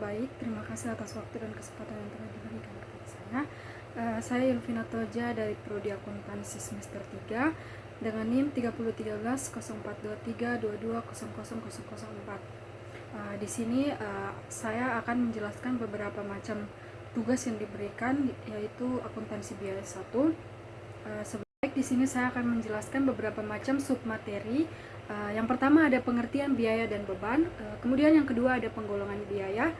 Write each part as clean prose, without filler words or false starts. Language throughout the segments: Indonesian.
Baik, terima kasih atas waktu dan kesempatan yang telah diberikan kepada saya. Saya Yulvina Toja dari Prodi Akuntansi semester 3 dengan NIM 30130423220004. Di sini saya akan menjelaskan beberapa macam tugas yang diberikan, yaitu akuntansi biaya 1. Sebaik di sini saya akan menjelaskan beberapa macam submateri. Yang pertama ada pengertian biaya dan beban, kemudian yang kedua ada penggolongan biaya,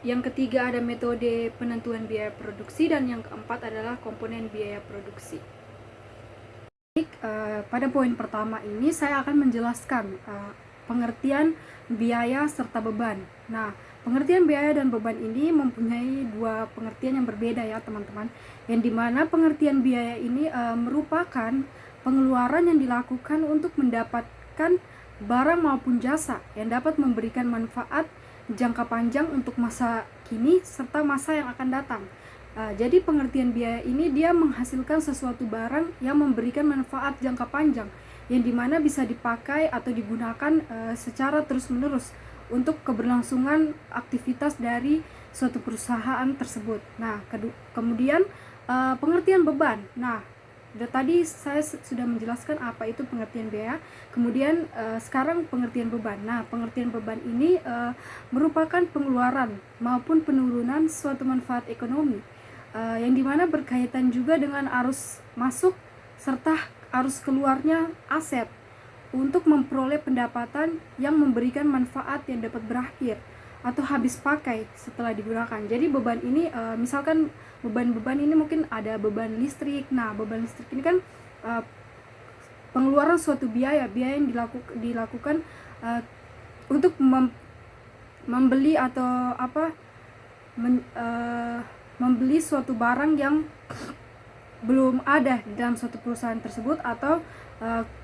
yang ketiga ada metode penentuan biaya produksi, dan yang keempat adalah komponen biaya produksi. Pada poin pertama ini saya akan menjelaskan pengertian biaya serta beban. Nah, pengertian biaya dan beban ini mempunyai dua pengertian yang berbeda ya teman-teman, yang dimana pengertian biaya ini merupakan pengeluaran yang dilakukan untuk mendapatkan barang maupun jasa yang dapat memberikan manfaat jangka panjang untuk masa kini serta masa yang akan datang. Jadi pengertian biaya ini dia menghasilkan sesuatu barang yang memberikan manfaat jangka panjang, yang dimana bisa dipakai atau digunakan secara terus-menerus untuk keberlangsungan aktivitas dari suatu perusahaan tersebut. Nah, kemudian pengertian beban. Nah, tadi saya sudah menjelaskan apa itu pengertian biaya. Kemudian sekarang pengertian beban. Nah, pengertian beban ini merupakan pengeluaran maupun penurunan suatu manfaat ekonomi, yang dimana berkaitan juga dengan arus masuk serta arus keluarnya aset untuk memperoleh pendapatan yang memberikan manfaat yang dapat berakhir atau habis pakai setelah digunakan. Jadi beban ini misalkan beban-beban ini mungkin ada beban listrik. Nah, beban listrik ini kan pengeluaran suatu biaya yang dilakukan untuk membeli atau membeli suatu barang yang belum ada di dalam suatu perusahaan tersebut, atau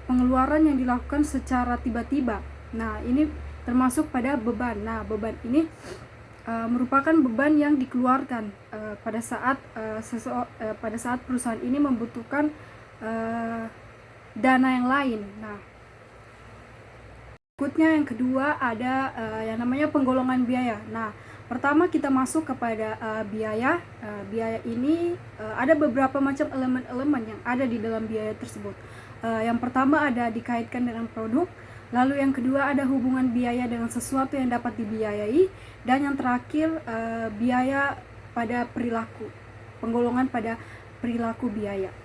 pengeluaran yang dilakukan secara tiba-tiba. Nah, ini termasuk pada beban. Nah, beban ini merupakan beban yang dikeluarkan pada saat perusahaan ini membutuhkan dana yang lain. Nah, berikutnya yang kedua ada yang namanya penggolongan biaya. Nah, pertama kita masuk kepada biaya. Biaya ini ada beberapa macam elemen-elemen yang ada di dalam biaya tersebut. Yang pertama ada dikaitkan dengan produk, lalu yang kedua ada hubungan biaya dengan sesuatu yang dapat dibiayai, dan yang terakhir biaya pada perilaku, penggolongan pada perilaku biaya.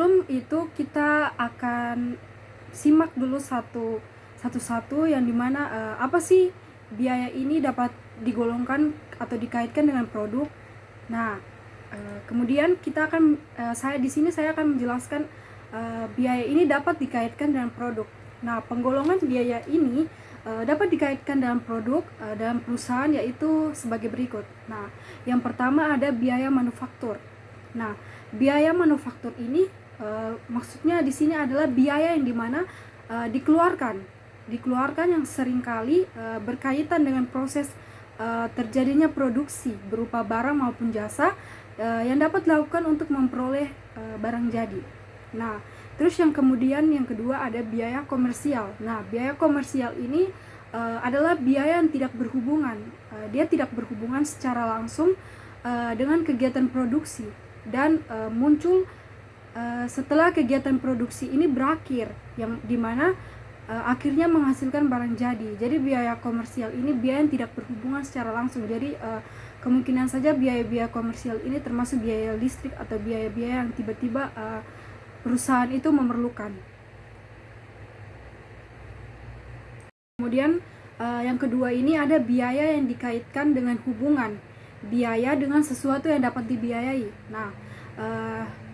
Sebelum itu kita akan simak dulu satu-satu yang dimana apa sih biaya ini dapat digolongkan atau dikaitkan dengan produk. Nah, kemudian saya akan menjelaskan biaya ini dapat dikaitkan dengan produk. Nah, penggolongan biaya ini dapat dikaitkan dengan produk dalam perusahaan, yaitu sebagai berikut. Nah, yang pertama ada biaya manufaktur. Nah, biaya manufaktur ini maksudnya di sini adalah biaya yang dimana dikeluarkan yang seringkali berkaitan dengan proses terjadinya produksi berupa barang maupun jasa yang dapat dilakukan untuk memperoleh barang jadi. Nah, terus yang kedua ada biaya komersial. Nah, biaya komersial ini adalah biaya yang tidak berhubungan. Dia tidak berhubungan secara langsung dengan kegiatan produksi, dan muncul setelah kegiatan produksi ini berakhir, yang dimana akhirnya menghasilkan barang jadi. Jadi biaya komersial ini biaya yang tidak berhubungan secara langsung. Jadi kemungkinan saja biaya-biaya komersial ini termasuk biaya listrik atau biaya-biaya yang tiba-tiba perusahaan itu memerlukan. Kemudian yang kedua ini ada biaya yang dikaitkan dengan hubungan biaya dengan sesuatu yang dapat dibiayai. Nah,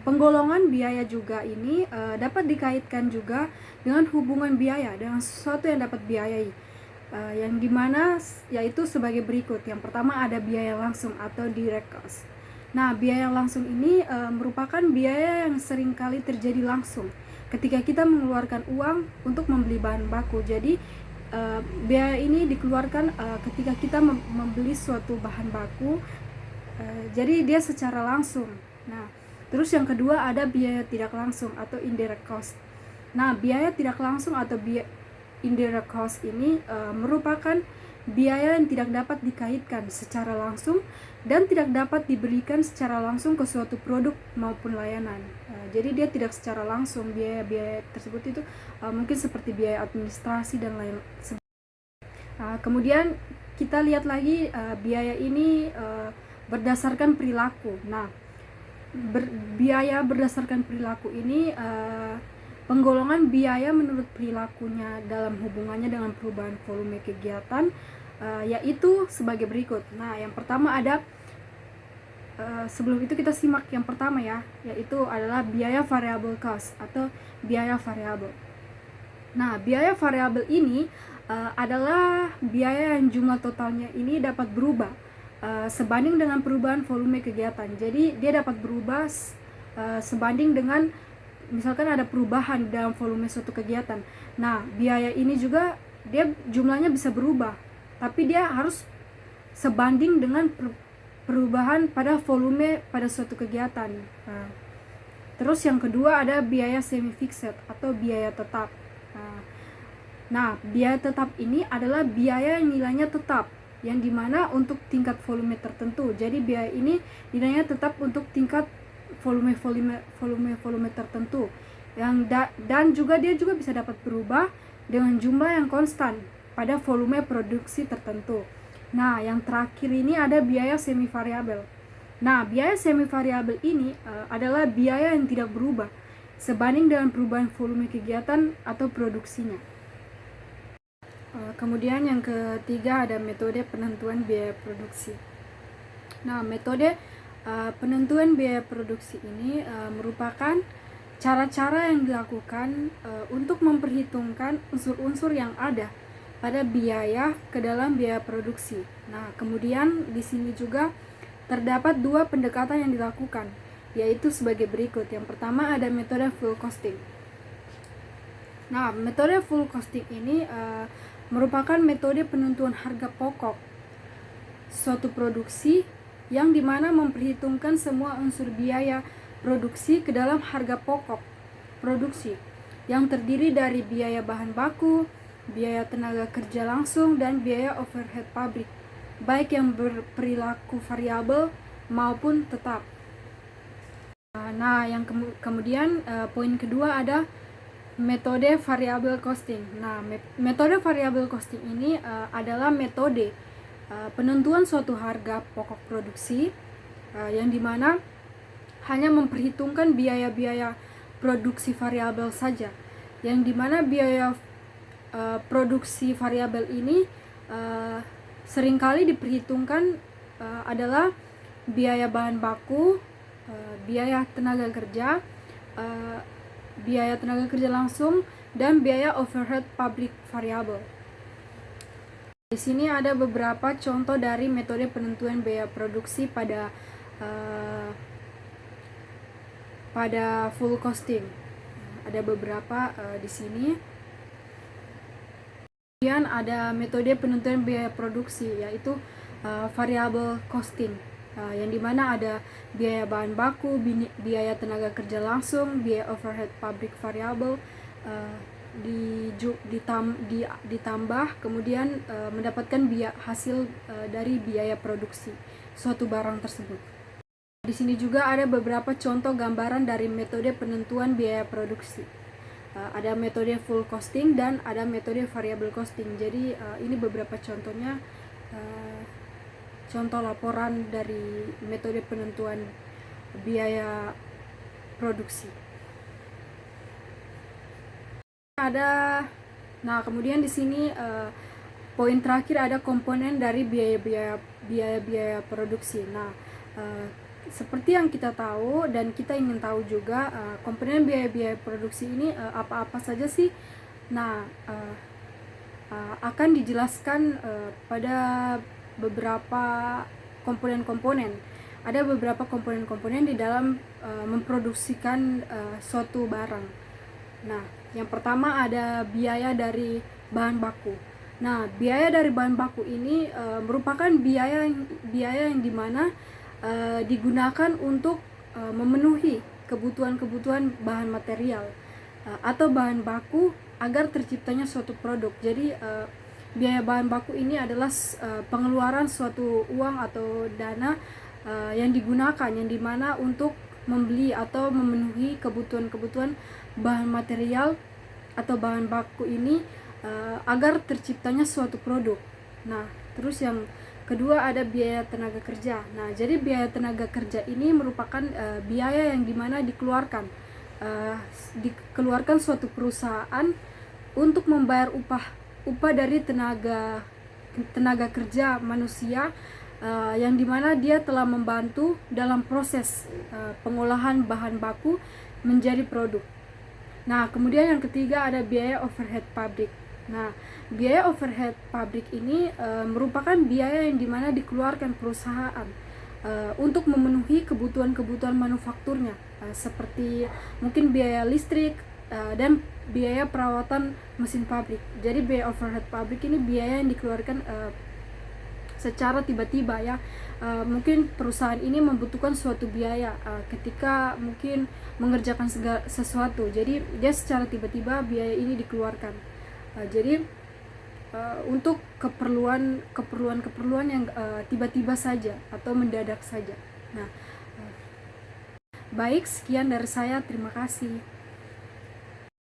penggolongan biaya juga ini dapat dikaitkan juga dengan hubungan biaya dengan sesuatu yang dapat biayai, yang dimana yaitu sebagai berikut. Yang pertama ada biaya langsung atau direct cost. Nah, biaya langsung ini merupakan biaya yang seringkali terjadi langsung ketika kita mengeluarkan uang untuk membeli bahan baku. Jadi biaya ini dikeluarkan ketika kita membeli suatu bahan baku, jadi dia secara langsung. Nah, terus yang kedua ada biaya tidak langsung atau indirect cost. Nah, biaya tidak langsung atau indirect cost ini merupakan biaya yang tidak dapat dikaitkan secara langsung dan tidak dapat diberikan secara langsung ke suatu produk maupun layanan. Jadi dia tidak secara langsung, biaya-biaya tersebut itu mungkin seperti biaya administrasi dan lain sebagainya. Kemudian kita lihat lagi biaya ini berdasarkan perilaku. Nah, biaya berdasarkan perilaku ini penggolongan biaya menurut perilakunya dalam hubungannya dengan perubahan volume kegiatan yaitu sebagai berikut. Nah, yang pertama ada sebelum itu kita simak yang pertama ya, yaitu adalah biaya variable cost atau biaya variabel. Nah, biaya variabel ini adalah biaya yang jumlah totalnya ini dapat berubah sebanding dengan perubahan volume kegiatan. Jadi dia dapat berubah sebanding dengan misalkan ada perubahan dalam volume suatu kegiatan. Nah, biaya ini juga dia jumlahnya bisa berubah, tapi dia harus sebanding dengan perubahan pada volume pada suatu kegiatan. Terus yang kedua ada biaya semi fixed atau biaya tetap. Nah, biaya tetap ini adalah biaya yang nilainya tetap, yang dimana untuk tingkat volume tertentu. Jadi biaya ini nilainya tetap untuk tingkat volume tertentu. Dan juga dia juga bisa dapat berubah dengan jumlah yang konstan pada volume produksi tertentu. Nah, yang terakhir ini ada biaya semi variabel. Nah, biaya semi variabel ini adalah biaya yang tidak berubah sebanding dengan perubahan volume kegiatan atau produksinya. Kemudian yang ketiga ada metode penentuan biaya produksi. Nah, metode penentuan biaya produksi ini merupakan cara-cara yang dilakukan untuk memperhitungkan unsur-unsur yang ada pada biaya ke dalam biaya produksi. Nah, kemudian di sini juga terdapat dua pendekatan yang dilakukan, yaitu sebagai berikut. Yang pertama ada metode full costing. Nah, metode full costing ini merupakan metode penentuan harga pokok suatu produksi yang dimana memperhitungkan semua unsur biaya produksi ke dalam harga pokok produksi yang terdiri dari biaya bahan baku, biaya tenaga kerja langsung, dan biaya overhead pabrik, baik yang berperilaku variabel maupun tetap. Nah, yang kemudian poin kedua ada metode variable costing. Nah, metode variable costing ini adalah metode penentuan suatu harga pokok produksi yang dimana hanya memperhitungkan biaya-biaya produksi variabel saja, yang dimana biaya produksi variabel ini seringkali diperhitungkan adalah biaya bahan baku, biaya tenaga kerja, biaya tenaga kerja langsung, dan biaya overhead pabrik variabel. Di sini ada beberapa contoh dari metode penentuan biaya produksi pada full costing. Ada beberapa di sini. Kemudian ada metode penentuan biaya produksi, yaitu variable costing. Yang dimana ada biaya bahan baku, biaya tenaga kerja langsung, biaya overhead pabrik variabel ditambah kemudian mendapatkan hasil dari biaya produksi suatu barang tersebut. Di sini juga ada beberapa contoh gambaran dari metode penentuan biaya produksi. Ada metode full costing dan ada metode variable costing. Jadi ini beberapa contohnya, contoh laporan dari metode penentuan biaya produksi. Nah, kemudian di sini poin terakhir ada komponen dari biaya produksi. Nah, seperti yang kita tahu dan kita ingin tahu juga, komponen biaya produksi ini apa-apa saja sih? Nah, akan dijelaskan pada beberapa komponen-komponen. Ada beberapa komponen-komponen di dalam memproduksikan suatu barang. Nah, yang pertama ada biaya dari bahan baku. Nah, biaya dari bahan baku ini merupakan biaya yang dimana digunakan untuk memenuhi kebutuhan bahan material atau bahan baku agar terciptanya suatu produk. Jadi biaya bahan baku ini adalah pengeluaran suatu uang atau dana yang digunakan, yang dimana untuk membeli atau memenuhi kebutuhan-kebutuhan bahan material atau bahan baku ini agar terciptanya suatu produk. Nah, terus yang kedua ada biaya tenaga kerja. Nah, jadi biaya tenaga kerja ini merupakan biaya yang dimana dikeluarkan suatu perusahaan untuk membayar upah dari tenaga kerja manusia yang dimana dia telah membantu dalam proses pengolahan bahan baku menjadi produk. Nah, kemudian yang ketiga ada biaya overhead pabrik. Nah, biaya overhead pabrik ini merupakan biaya yang dimana dikeluarkan perusahaan untuk memenuhi kebutuhan-kebutuhan manufakturnya, seperti mungkin biaya listrik dan biaya perawatan mesin pabrik. Jadi biaya overhead pabrik ini biaya yang dikeluarkan secara tiba-tiba ya. Mungkin perusahaan ini membutuhkan suatu biaya ketika mungkin mengerjakan sesuatu, jadi dia secara tiba-tiba biaya ini dikeluarkan. Jadi untuk keperluan yang tiba-tiba saja atau mendadak saja. Nah, baik, sekian dari saya, terima kasih.